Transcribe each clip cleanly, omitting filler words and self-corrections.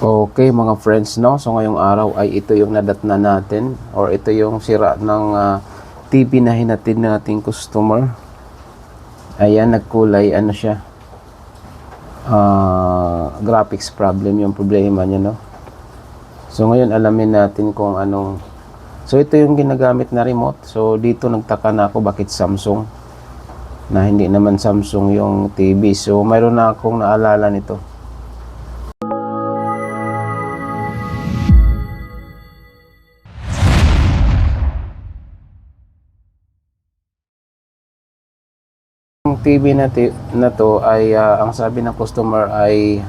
Okay mga friends, no? So ngayong araw ay ito yung nadatna natin or ito yung sira ng TV na hinatid nating customer. Ayan, nagkulay, ano siya, graphics problem yung problema niya, no? So ngayon alamin natin kung anong, so ito yung ginagamit na remote. So dito nagtaka na ako bakit Samsung na hindi naman Samsung yung TV. So mayroon na akong naalala nito. Yung TV na to ay ang sabi ng customer ay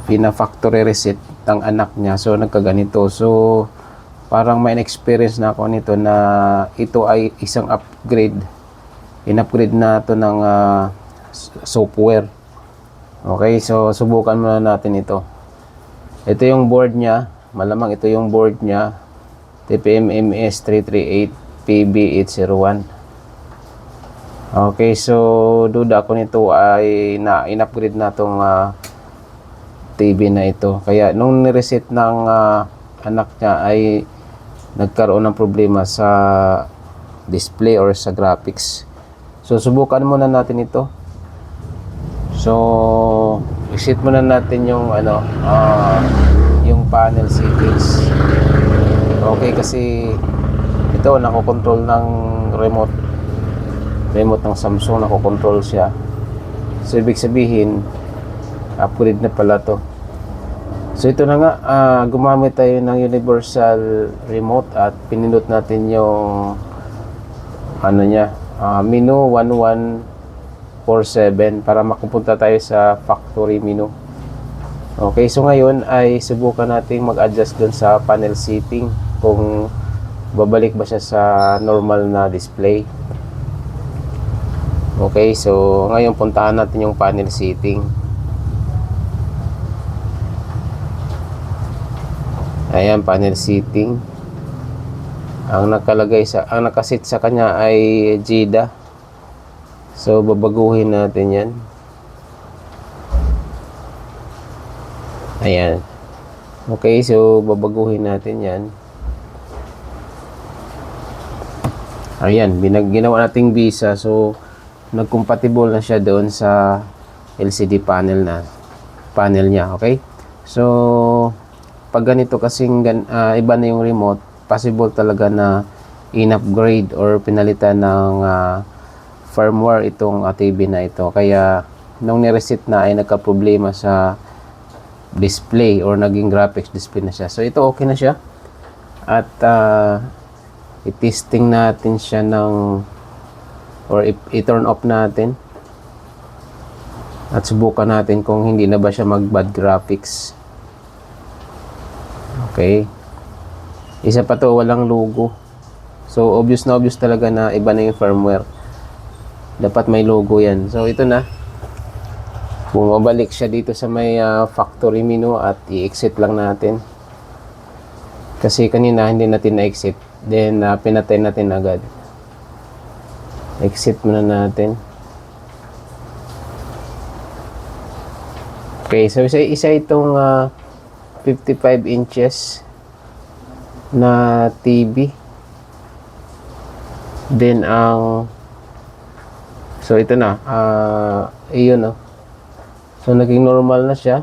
pina-factory reset ng anak niya. So nagkaganito. So parang may experience na ako nito na ito ay isang upgrade. In-upgrade na to ng software. Okay, so subukan muna natin ito. Ito yung board niya. Malamang ito yung board niya. TPM-MS 338 PB801. Okay, so duda ako nito ay in-upgrade na tong TV na ito. Kaya nung ni-reset ng anak niya ay nagkaroon ng problema sa display or sa graphics. So subukan muna natin ito. So reset muna natin yung yung panel settings. Okay, kasi ito nakokontrol ng remote ng Samsung, nakokontrol siya. So ibig sabihin upgrade na pala to. So ito na nga, gumamit tayo ng universal remote at pinindot natin yung ano niya, menu 1147 para makapunta tayo sa factory menu. Okay, so ngayon ay subukan nating mag-adjust dun sa panel setting kung babalik ba siya sa normal na display. Okay, so ngayon puntahan natin yung panel setting. Ayan, panel setting. Ang nakasit sa kanya ay JIDA. So babaguhin natin 'yan. Ayan. Okay, so babaguhin natin 'yan. Ayan, ginawa nating visa. So nag-compatible na siya doon sa LCD panel niya. Okay, so pag ganito kasing iba na yung remote, possible talaga na in-upgrade or pinalitan ng firmware itong TV na ito. Kaya nung ni-reset na ay nagka-problema sa display or naging graphics display na siya. So ito okay na siya at i-testing natin siya ng or i-turn off natin at subukan natin kung hindi na ba siya mag-bad graphics. Okay, isa pa to, walang logo. So obvious talaga na iba na yung firmware. Dapat may logo yan. So ito na, bumabalik siya dito sa may factory menu at i-exit lang natin kasi kanina hindi natin na-exit, then pinatay natin agad. Exit muna natin. Okay, so isa itong 55 inches na TV. Then so ito na, iyon, no. So naging normal na siya.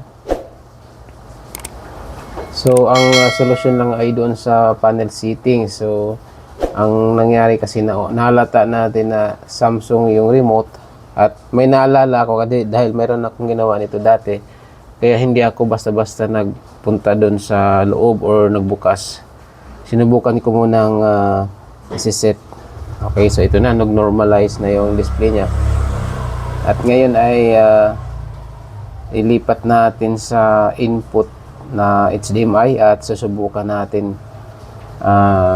So ang solusyon lang ay doon sa panel setting. So ang nangyari kasi nahalata natin na Samsung yung remote at may naalala ako kasi dahil mayroon akong ginawa nito dati, kaya hindi ako basta-basta nagpunta doon sa loob or nagbukas. Sinubukan ko munang isi-set. Okay, so ito na, nag-normalize na yung display niya at ngayon ay ilipat natin sa input na HDMI at susubukan natin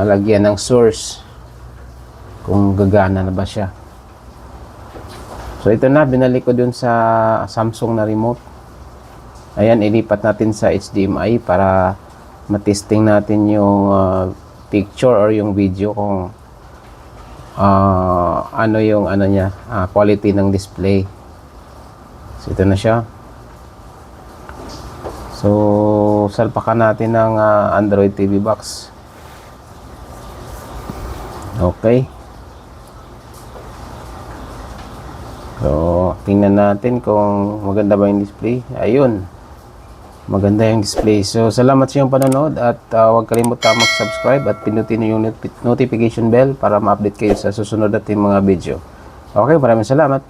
lagyan ng source kung gagana na ba siya. So ito na, binalik ko dun sa Samsung na remote. Ayan, ilipat natin sa HDMI para matesting natin yung picture or yung video kung ano yung niya, quality ng display. So ito na siya. So So, salpakan natin ng Android TV box. Okay. So, tingnan natin kung maganda ba yung display. Ayun. Maganda yung display. So, salamat sa iyong panonood at huwag kalimutan mag-subscribe at pinutin yung notification bell para ma-update kayo sa susunod nating mga video. Okay, maraming salamat.